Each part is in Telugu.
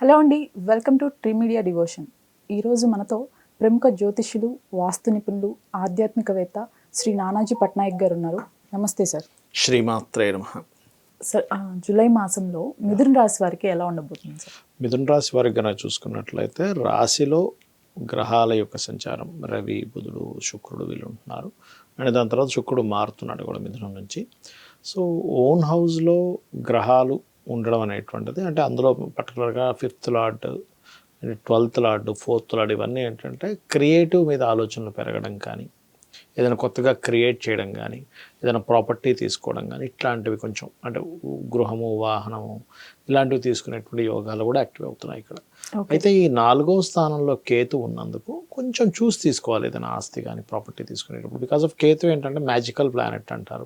హలో అండి, welcome to tree media devotion. ఈరోజు మనతో ప్రముఖ జ్యోతిష్యులు, వాస్తు నిపుణులు, ఆధ్యాత్మికవేత్త శ్రీ నానాజీ పట్నాయక్ గారు ఉన్నారు. నమస్తే సార్. శ్రీమాత్రే నమః. సార్, జూలై మాసంలో మిథున రాశి వారికి ఎలా ఉండబోతుంది సార్? మిథున రాశి వారికి కనుక చూసుకున్నట్లయితే రాశిలో గ్రహాల యొక్క సంచారం రవి, బుధుడు, శుక్రుడు వీళ్ళు ఉంటున్నారు. అండ్ దాని తర్వాత శుక్రుడు మారుతున్నాడు కూడా మిథునం నుంచి. సో ఓన్ హౌస్లో గ్రహాలు ఉండడం అనేటువంటిది, అంటే అందులో పర్టికులర్గా 5th lord, 12th lord, 4th lord ఇవన్నీ ఏంటంటే క్రియేటివ్ మీద ఆలోచనలు పెరగడం కానీ, ఏదైనా కొత్తగా క్రియేట్ చేయడం కానీ, ఏదైనా ప్రాపర్టీ తీసుకోవడం కానీ, ఇట్లాంటివి కొంచెం అంటే గృహము, వాహనము ఇలాంటివి తీసుకునేటువంటి యోగాలు కూడా యాక్టివ్ అవుతున్నాయి ఇక్కడ. అయితే ఈ 4వ స్థానంలో కేతు ఉన్నందుకు కొంచెం చూసి తీసుకోవాలి ఏదైనా ఆస్తి కానీ ప్రాపర్టీ తీసుకునేటప్పుడు. బికాస్ ఆఫ్ కేతు ఏంటంటే మ్యాజికల్ ప్లానెట్ అంటారు,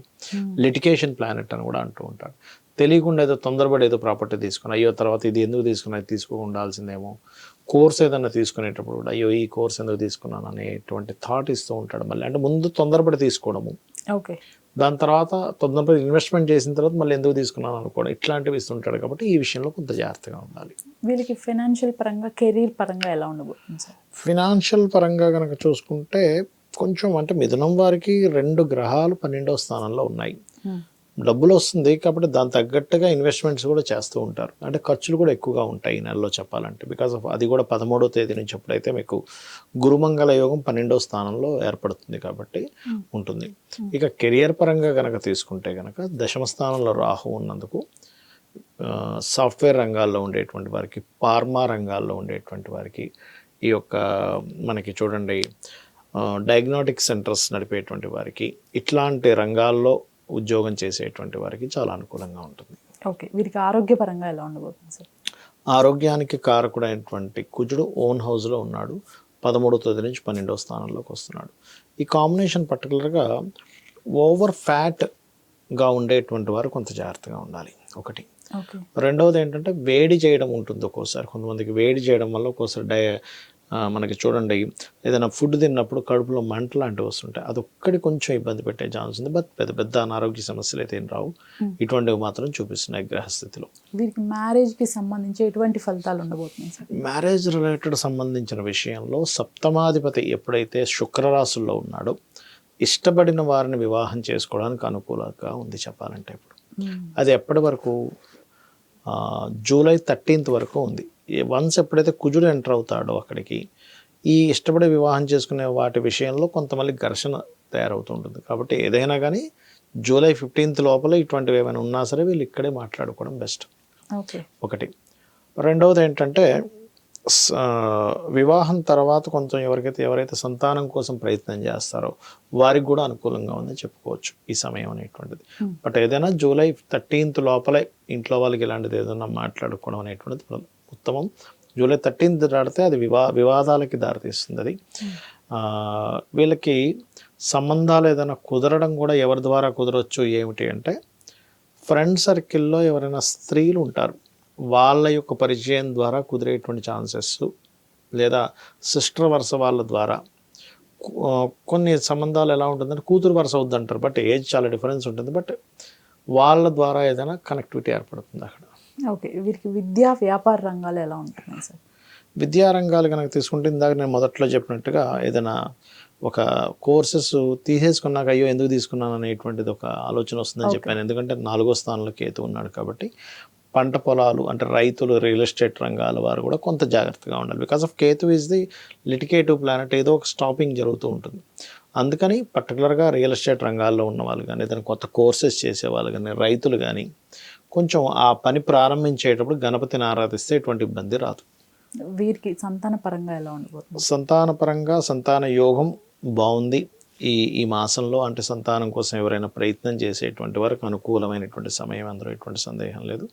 లిటికేషన్ ప్లానెట్ అని కూడా అంటూ ఉంటారు. తెలియకుండా ఏదో తొందరపడి ఏదో ప్రాపర్టీ తీసుకుని అయ్యో తర్వాత ఇది ఎందుకు తీసుకున్నా, తీసుకోకుండాల్సిందేమో, కోర్స్ ఏదైనా తీసుకునేటప్పుడు కూడా అయ్యో ఈ కోర్స్ ఎందుకు తీసుకున్నాను అనేటువంటి థాట్ ఇస్తూ ఉంటాడు. మళ్ళీ అంటే ముందు తొందరపడి తీసుకోవడము, ఓకే, దాని తర్వాత తొందరపడి ఇన్వెస్ట్మెంట్ చేసిన తర్వాత మళ్ళీ ఎందుకు తీసుకున్నాను అనుకోవడం, ఇట్లాంటివి ఇస్తుంటాడు. కాబట్టి ఈ విషయంలో కొంత జాగ్రత్తగా ఉండాలి. వీళ్ళకి ఫైనాన్షియల్ పరంగా, కెరీర్ పరంగా ఎలా ఉండబోతుంది సార్? ఫినాన్షియల్ పరంగా కనుక చూసుకుంటే కొంచెం అంటే మిథునం వారికి 2 గ్రహాలు 12వ స్థానంలో ఉన్నాయి. డబ్బులు వస్తుంది కాబట్టి దాని తగ్గట్టుగా ఇన్వెస్ట్మెంట్స్ కూడా చేస్తూ ఉంటారు. అంటే ఖర్చులు కూడా ఎక్కువగా ఉంటాయి ఈ నెలలో చెప్పాలంటే. బికాస్ ఆఫ్ అది కూడా 13వ తేదీ నుంచి ఎప్పుడైతే మీకు గురుమంగళ యోగం 12వ స్థానంలో ఏర్పడుతుంది కాబట్టి ఉంటుంది. ఇక కెరియర్ పరంగా కనుక తీసుకుంటే కనుక 10వ స్థానంలో రాహు ఉన్నందుకు సాఫ్ట్వేర్ రంగాల్లో ఉండేటువంటి వారికి, ఫార్మా రంగాల్లో ఉండేటువంటి వారికి, ఈ యొక్క మనకి చూడండి డయాగ్నోటిక్ సెంటర్స్ నడిపేటువంటి వారికి, ఇట్లాంటి రంగాల్లో ఉద్యోగం చేసేటువంటి వారికి చాలా అనుకూలంగా ఉంటుంది. ఓకే, వీరికి ఆరోగ్యపరంగా ఎలా ఉండబోతుంది సార్? ఆరోగ్యానికి కారకుడైనటువంటి కుజుడు ఓన్ హౌస్లో ఉన్నాడు. 13వ తేదీ నుంచి 12వ స్థానంలోకి వస్తున్నాడు. ఈ కాంబినేషన్ పర్టికులర్గా ఓవర్ ఫ్యాట్గా ఉండేటువంటి వారు కొంత జాగ్రత్తగా ఉండాలి ఒకటి. రెండవది ఏంటంటే వేడి చేయడం ఉంటుంది ఒక్కోసారి. కొంతమందికి వేడి చేయడం వల్ల ఒక్కోసారి మనకి చూడండి ఏదైనా ఫుడ్ తిన్నప్పుడు కడుపులో మంట లాంటివి వస్తుంటాయి. అదొక్కటి కొంచెం ఇబ్బంది పెట్టే ఛాన్స్ ఉంది. బట్ పెద్ద పెద్ద అనారోగ్య సమస్యలు అయితే ఏం రావు. ఇటువంటివి మాత్రం చూపిస్తున్నాయి గ్రహస్థితిలో. వీరికి మ్యారేజ్కి సంబంధించి ఎటువంటి ఫలితాలు ఉండబోతున్నాయి సార్? మ్యారేజ్ రిలేటెడ్ సంబంధించిన విషయంలో సప్తమాధిపతి ఎప్పుడైతే శుక్రరాశుల్లో ఉన్నాడో ఇష్టపడిన వారిని వివాహం చేసుకోవడానికి అనుకూలంగా ఉంది చెప్పాలంటే. ఇప్పుడు అది ఎప్పటి వరకు, జూలై 13th వరకు ఉంది. వన్స్ ఎప్పుడైతే కుజుడు ఎంటర్ అవుతాడో అక్కడికి, ఈ ఇష్టపడే వివాహం చేసుకునే వాటి విషయంలో కొంతమంది ఘర్షణ తయారవుతుంటుంది. కాబట్టి ఏదైనా కానీ జూలై 15th లోపల ఇటువంటివి ఏమైనా ఉన్నా సరే వీళ్ళు ఇక్కడే మాట్లాడుకోవడం బెస్ట్. ఒకటి. రెండవది ఏంటంటే వివాహం తర్వాత కొంచెం ఎవరైతే సంతానం కోసం ప్రయత్నం చేస్తారో వారికి కూడా అనుకూలంగా ఉందని చెప్పుకోవచ్చు ఈ సమయం అనేటువంటిది. బట్ ఏదైనా జూలై 13th లోపలే ఇంట్లో వాళ్ళకి ఇలాంటిది ఏదైనా మాట్లాడుకోవడం అనేటువంటిది ఉత్తమం. జూలై 13th దాటితే అది వివాదాలకి దారితీస్తుంది. అది వీళ్ళకి సంబంధాలు ఏదైనా కుదరడం కూడా ఎవరి ద్వారా కుదరవచ్చు ఏమిటి అంటే, ఫ్రెండ్ సర్కిల్లో ఎవరైనా స్త్రీలు ఉంటారు, వాళ్ళ యొక్క పరిచయం ద్వారా కుదిరేటువంటి ఛాన్సెస్, లేదా సిస్టర్ వరుస వాళ్ళ ద్వారా కొన్ని సంబంధాలు ఎలా ఉంటుందంటే కూతురు వరుస అవుద్దంటారు, బట్ ఏజ్ చాలా డిఫరెన్స్ ఉంటుంది. బట్ వాళ్ళ ద్వారా ఏదైనా కనెక్టివిటీ ఏర్పడుతుంది అక్కడ. ఓకే, వీరికి విద్యా వ్యాపార రంగాలు ఎలా ఉంటున్నాయి సార్? విద్యా రంగాలు కనుక తీసుకుంటే ఇందాక నేను మొదట్లో చెప్పినట్టుగా ఏదైనా ఒక కోర్సెస్ తీసేసుకున్నాక అయ్యో ఎందుకు తీసుకున్నాను అనేటువంటిది ఒక ఆలోచన వస్తుందని చెప్పాను. ఎందుకంటే 4వ స్థానంలో కేతు ఉన్నాడు కాబట్టి పంట పొలాలు అంటే రైతులు, రియల్ ఎస్టేట్ రంగాల వారు కూడా కొంత జాగ్రత్తగా ఉండాలి. Because of Ketu is the litigative planet. ఏదో ఒక స్టాపింగ్ జరుగుతూ ఉంటుంది. అందుకని పర్టికులర్గా రియల్ ఎస్టేట్ రంగాల్లో ఉన్న వాళ్ళు కానీ, ఏదైనా కొత్త కోర్సెస్ చేసేవాళ్ళు కానీ, రైతులు కానీ కొంచెం ఆ పని ప్రారంభించేటప్పుడు గణపతిని ఆరాధిస్తే ఎటువంటి ఇబ్బంది రాదు. వీరికి సంతాన పరంగా ఎలా ఉండబోతుంది? సంతాన పరంగా సంతాన యోగం బాగుంది ఈ మాసంలో. అంటే సంతానం కోసం ఎవరైనా ప్రయత్నం చేసేటువంటి వరకు అనుకూలమైనటువంటి సమయం, అందులో ఎటువంటి సందేహం లేదు.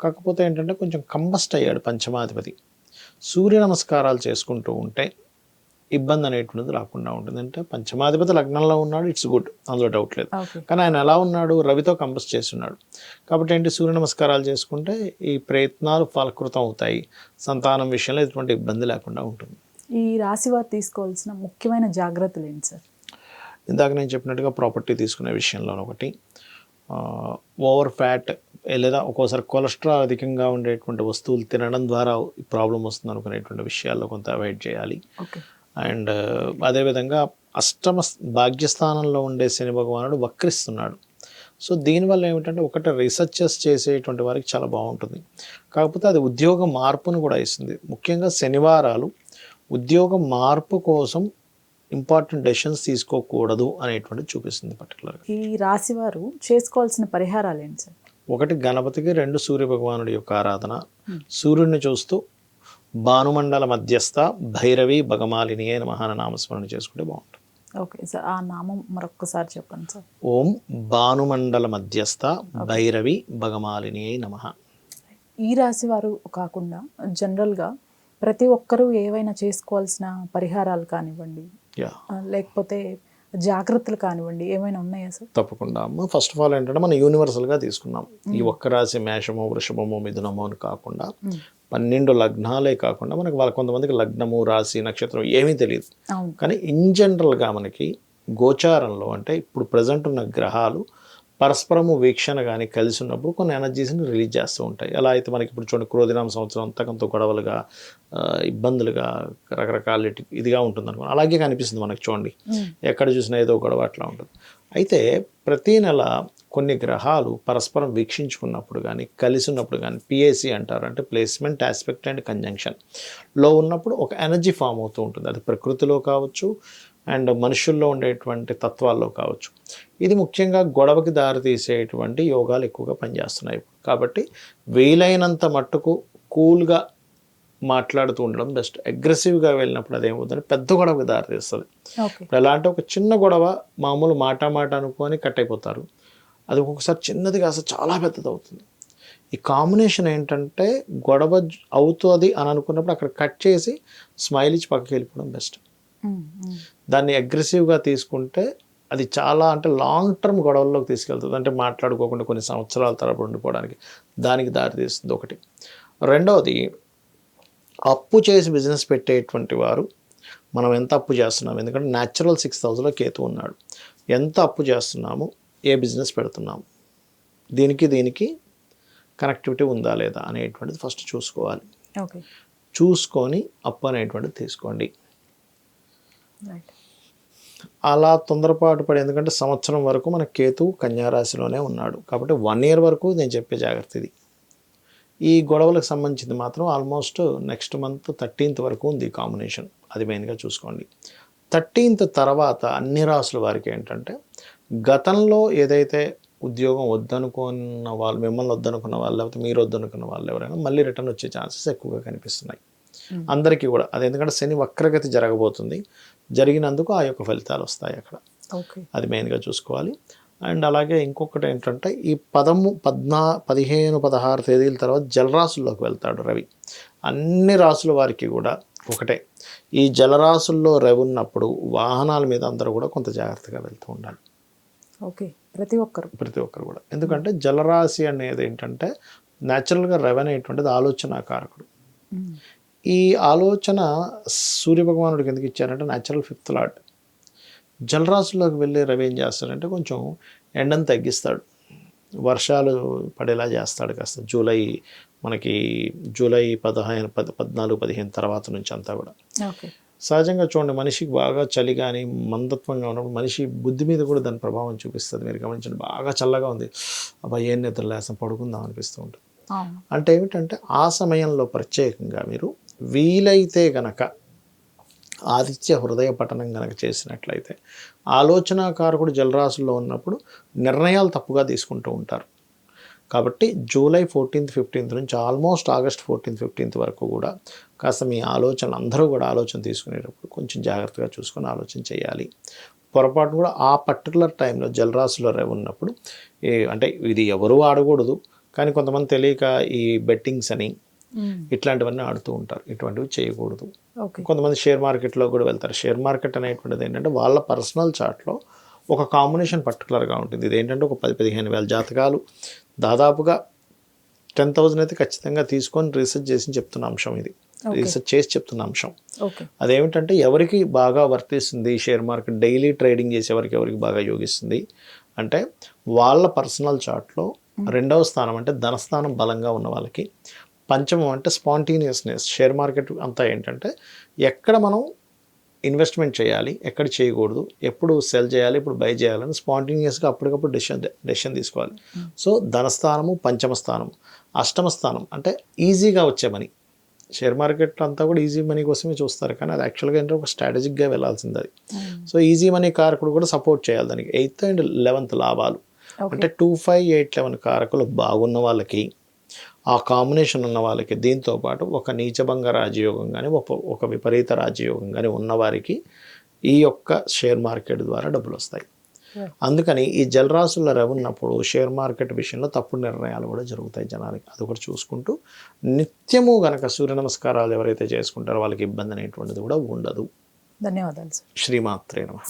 కాకపోతే ఏంటంటే కొంచెం కంబస్ట్ అయ్యాడు పంచమాధిపతి. సూర్య నమస్కారాలు చేసుకుంటూ ఉంటే ఇబ్బంది అనేటువంటిది రాకుండా ఉంటుంది. అంటే పంచమాధిపతి లగ్నంలో ఉన్నాడు, ఇట్స్ గుడ్, అందులో డౌట్ లేదు. కానీ ఆయన ఎలా ఉన్నాడు, రవితో కంబస్ట్ చేస్తున్నాడు. కాబట్టి ఏంటి, సూర్య నమస్కారాలు చేసుకుంటే ఈ ప్రయత్నాలు ఫలకృతం అవుతాయి. సంతానం విషయంలో ఎటువంటి ఇబ్బంది లేకుండా ఉంటుంది. ఈ రాశి వారు తీసుకోవాల్సిన ముఖ్యమైన జాగ్రత్తలు ఏంటి సార్? ఇందాక నేను చెప్పినట్టుగా ప్రాపర్టీ తీసుకునే విషయంలో ఒకటి, ఓవర్ ఫ్యాట్ లేదా ఒక్కోసారి కొలెస్ట్రాల్ అధికంగా ఉండేటువంటి వస్తువులు తినడం ద్వారా ప్రాబ్లం వస్తుంది అనుకునేటువంటి విషయాల్లో కొంత అవాయిడ్ చేయాలి. ఓకే. అండ్ అదేవిధంగా అష్టమ భాగ్యస్థానంలో ఉండే శని భగవానుడు వక్రిస్తున్నాడు. సో దీనివల్ల ఏమిటంటే ఒకటి రీసెర్చెస్ చేసేటువంటి వారికి చాలా బాగుంటుంది. కాకపోతే అది ఉద్యోగ మార్పును కూడా ఇస్తుంది. ముఖ్యంగా శనివారాలు ఉద్యోగ మార్పు కోసం ఇంపార్టెంట్ డెసిషన్స్ తీసుకోకూడదు అనేటువంటిది చూపిస్తుంది పర్టికులర్గా. ఈ రాశి వారు చేసుకోవాల్సిన పరిహారాలు ఏంటి సార్? ఒకటి గణపతికి, రెండు సూర్య భగవానుడి యొక్క ఆరాధన, సూర్యుడిని చూస్తూ భానుమండల మధ్యస్థ భైరవి భగమాలిని అయిన మహానామస్మరణ చేసుకుంటే బాగుంటుంది. ఓకే సార్, ఆ నామం మరొక్కసారి చెప్పండి సార్. ఓం భానుమండల మధ్యస్థ భైరవి భగమాలిని అయి నమః. ఈ రాశి వారు కాకుండా జనరల్గా ప్రతి ఒక్కరూ ఏవైనా చేసుకోవాల్సిన పరిహారాలు కానివ్వండి, లేకపోతే జాగ్రత్తలు కానివ్వండి, ఏమైనా ఉన్నాయా సార్? తప్పకుండా అమ్మ. ఫస్ట్ ఆఫ్ ఆల్ ఏంటంటే మనం యూనివర్సల్గా తీసుకున్నాం. ఈ ఒక్క రాశి మేషము, వృషభము, మిథునము అని కాకుండా 12 లగ్నాలే కాకుండా మనకి వాళ్ళ కొంతమందికి లగ్నము, రాశి, నక్షత్రం ఏమీ తెలియదు. కానీ ఇన్ జనరల్గా మనకి గోచారంలో అంటే ఇప్పుడు ప్రజెంట్ ఉన్న గ్రహాలు పరస్పరము వీక్షణ కానీ కలిసి ఉన్నప్పుడు కొన్ని ఎనర్జీస్ని రిలీజ్ చేస్తూ ఉంటాయి. ఎలా అయితే మనకి ఇప్పుడు చూడండి క్రోధినామ సంవత్సరం అంతా కొంత గొడవలుగా, ఇబ్బందులుగా, రకరకాల ఇదిగా ఉంటుంది అనుకో, అలాగే కనిపిస్తుంది మనకు. చూడండి ఎక్కడ చూసినా ఏదో గొడవ అట్లా ఉంటుంది. అయితే ప్రతీ నెల కొన్ని గ్రహాలు పరస్పరం వీక్షించుకున్నప్పుడు కానీ కలిసి ఉన్నప్పుడు కానీ పిఏసి అంటారు, అంటే ప్లేస్మెంట్, ఆస్పెక్ట్ అండ్ కంజంక్షన్లో ఉన్నప్పుడు ఒక ఎనర్జీ ఫామ్ అవుతూ ఉంటుంది. అది ప్రకృతిలో కావచ్చు అండ్ మనుషుల్లో ఉండేటువంటి తత్వాల్లో కావచ్చు. ఇది ముఖ్యంగా గొడవకి దారితీసేటువంటి యోగాలు ఎక్కువగా పనిచేస్తున్నాయి. కాబట్టి వీలైనంత మట్టుకు కూల్గా మాట్లాడుతూ ఉండడం బెస్ట్. అగ్రెసివ్గా వెళ్ళినప్పుడు అదేమవుతుందంటే పెద్ద గొడవకి దారితీస్తుంది. ఇప్పుడు ఎలా అంటే ఒక చిన్న గొడవ మామూలు మాట అనుకొని కట్ అయిపోతారు. అది ఒక్కొక్కసారి చిన్నది కాస్త చాలా పెద్దది అవుతుంది. ఈ కాంబినేషన్ ఏంటంటే గొడవ అవుతుంది అని అనుకున్నప్పుడు అక్కడ కట్ చేసి స్మైల్ ఇచ్చి పక్కకి వెళ్ళిపోవడం బెస్ట్. దాన్ని అగ్రెసివ్గా తీసుకుంటే అది చాలా అంటే లాంగ్ టర్మ్ గొడవల్లోకి తీసుకెళ్తుంది. అంటే మాట్లాడుకోకుండా కొన్ని సంవత్సరాల తరబడి ఉండిపోవడానికి దానికి దారితీస్తుంది ఒకటి. రెండవది, అప్పు చేసి బిజినెస్ పెట్టేటువంటి వారు మనం ఎంత అప్పు చేస్తున్నాము, ఎందుకంటే న్యాచురల్ 6th హౌస్లో కేతు ఉన్నాడు. ఎంత అప్పు చేస్తున్నాము, ఏ బిజినెస్ పెడుతున్నాము, దీనికి కనెక్టివిటీ ఉందా లేదా అనేటువంటిది ఫస్ట్ చూసుకోవాలి. చూసుకొని అప్పు అనేటువంటిది తీసుకోండి. అలా తొందరపాటు పడి, ఎందుకంటే సంవత్సరం వరకు మన కేతు కన్యారాశిలోనే ఉన్నాడు కాబట్టి 1 year వరకు నేను చెప్పే జాగ్రత్త ఇది. ఈ గొడవలకు సంబంధించింది మాత్రం ఆల్మోస్ట్ నెక్స్ట్ మంత్ 13th వరకు ఉంది కాంబినేషన్. అది మెయిన్గా చూసుకోండి. 13th తర్వాత అన్ని రాసుల వారికి ఏంటంటే గతంలో ఏదైతే ఉద్యోగం వద్దనుకున్న వాళ్ళు, మిమ్మల్ని వద్దనుకున్న వాళ్ళు, లేకపోతే మీరు వద్దనుకున్న వాళ్ళు ఎవరైనా మళ్ళీ రిటర్న్ వచ్చే ఛాన్సెస్ ఎక్కువగా కనిపిస్తున్నాయి అందరికీ కూడా. అది ఎందుకంటే శని వక్రగతి జరగబోతుంది. జరిగినందుకు ఆ యొక్క ఫలితాలు వస్తాయి అక్కడ. అది మెయిన్గా చూసుకోవాలి. అండ్ అలాగే ఇంకొకటి ఏంటంటే ఈ 15, 16 తేదీల తర్వాత జలరాశుల్లోకి వెళ్తాడు రవి. అన్ని రాసుల వారికి కూడా ఒకటే, ఈ జలరాశుల్లో రవి ఉన్నప్పుడు వాహనాల మీద అందరూ కూడా కొంత జాగ్రత్తగా వెళ్తూ ఉండాలి. ప్రతి ఒక్కరు కూడా. ఎందుకంటే జలరాశి అనేది ఏంటంటే న్యాచురల్గా రవి అనేటువంటిది ఆలోచనాకారకుడు. ఈ ఆలోచన సూర్యభగవానుడికి ఎందుకు ఇచ్చారంటే న్యాచురల్ 5th లార్డ్. జలరాశుల్లోకి వెళ్ళే రవి ఏం చేస్తాడంటే కొంచెం ఎండను తగ్గిస్తాడు, వర్షాలు పడేలా చేస్తాడు కాస్త. మనకి జూలై 14, 15 తర్వాత నుంచి అంతా కూడా. సహజంగా చూడండి, మనిషికి బాగా చలి కానీ మందత్వంగా ఉన్నప్పుడు మనిషి బుద్ధి మీద కూడా దాని ప్రభావం చూపిస్తుంది. మీరు గమనించండి, బాగా చల్లగా ఉంది, అబ్బా ఏం నిద్రలేసం పడుకుందాం అనిపిస్తూ ఉంటుంది. అంటే ఏమిటంటే ఆ సమయంలో ప్రత్యేకంగా మీరు వీలైతే గనక ఆదిత్య హృదయ పఠనం కనుక చేసినట్లయితే, ఆలోచనాకారకుడు జలరాశుల్లో ఉన్నప్పుడు నిర్ణయాలు తప్పుగా తీసుకుంటూ ఉంటారు. కాబట్టి జూలై 14th, 15th నుంచి ఆల్మోస్ట్ ఆగస్ట్ 14th, 15th వరకు కూడా కాస్త మీ ఆలోచనలు అందరూ కూడా ఆలోచన తీసుకునేటప్పుడు కొంచెం జాగ్రత్తగా చూసుకొని ఆలోచన చేయాలి. పొరపాటు కూడా ఆ పర్టికులర్ టైంలో జలరాశిలో రవి ఉన్నప్పుడు అంటే ఇది ఎవరు ఆడకూడదు, కానీ కొంతమంది తెలియక ఈ బెట్టింగ్స్ అని ఇట్లాంటివన్నీ ఆడుతూ ఉంటారు. ఇటువంటివి చేయకూడదు. కొంతమంది షేర్ మార్కెట్లో కూడా వెళ్తారు. షేర్ మార్కెట్ అనేటువంటిది ఏంటంటే వాళ్ళ పర్సనల్ చార్ట్లో ఒక కాంబినేషన్ పర్టికులర్గా ఉంటుంది. ఇది ఏంటంటే ఒక 10-15 వేల జాతకాలు దాదాపుగా 10,000 అయితే ఖచ్చితంగా తీసుకొని రీసెర్చ్ చేసి చెప్తున్న అంశం ఇది. రీసెర్చ్ చేసి చెప్తున్న అంశం. ఓకే. అదేమిటంటే ఎవరికి బాగా వర్తిస్తుంది షేర్ మార్కెట్ డైలీ ట్రేడింగ్ చేసే ఎవరికి బాగా యోగిస్తుంది అంటే వాళ్ళ పర్సనల్ చార్ట్లో 2వ స్థానం అంటే ధనస్థానం బలంగా ఉన్న వాళ్ళకి, పంచమం అంటే స్పాంటేనియస్నెస్. షేర్ మార్కెట్ అంతా ఏంటంటే ఎక్కడ మనం ఇన్వెస్ట్మెంట్ చేయాలి, ఎక్కడ చేయకూడదు, ఎప్పుడు సెల్ చేయాలి, ఇప్పుడు బై చేయాలని స్పాంటేనియస్గా అప్పటికప్పుడు డెసిషన్ తీసుకోవాలి. సో ధనస్థానము, పంచమ స్థానం. అష్టమ స్థానం అంటే ఈజీగా వచ్చే మనీ. షేర్ మార్కెట్ అంతా కూడా ఈజీ మనీ కోసమే చూస్తారు, కానీ అది యాక్చువల్గా ఏంటంటే ఒక స్ట్రాటజిక్గా వెళ్ళాల్సింది అది. సో ఈజీ మనీ కారకుడు కూడా సపోర్ట్ చేయాలి దానికి. 8th అండ్ 11th లాభాలు అంటే 2, 5, 8, 11 కారకులు బాగున్న వాళ్ళకి, ఆ కాంబినేషన్ ఉన్న వాళ్ళకి, దీంతో పాటు ఒక నీచభంగ రాజయోగం కానీ ఒక విపరీత రాజయోగం కానీ ఉన్నవారికి ఈ యొక్క షేర్ మార్కెట్ ద్వారా డబ్బులు వస్తాయి. అందుకని ఈ జలరాశుల ఉన్నప్పుడు షేర్ మార్కెట్ విషయంలో తప్పుడు నిర్ణయాలు కూడా జరుగుతాయి జనాలకి. అది కూడా చూసుకుంటూ నిత్యము గనక సూర్య నమస్కారాలు ఎవరైతే చేసుకుంటారో వాళ్ళకి ఇబ్బంది అనేటువంటిది కూడా ఉండదు. ధన్యవాదాలు సార్. శ్రీమాత్రే నమః.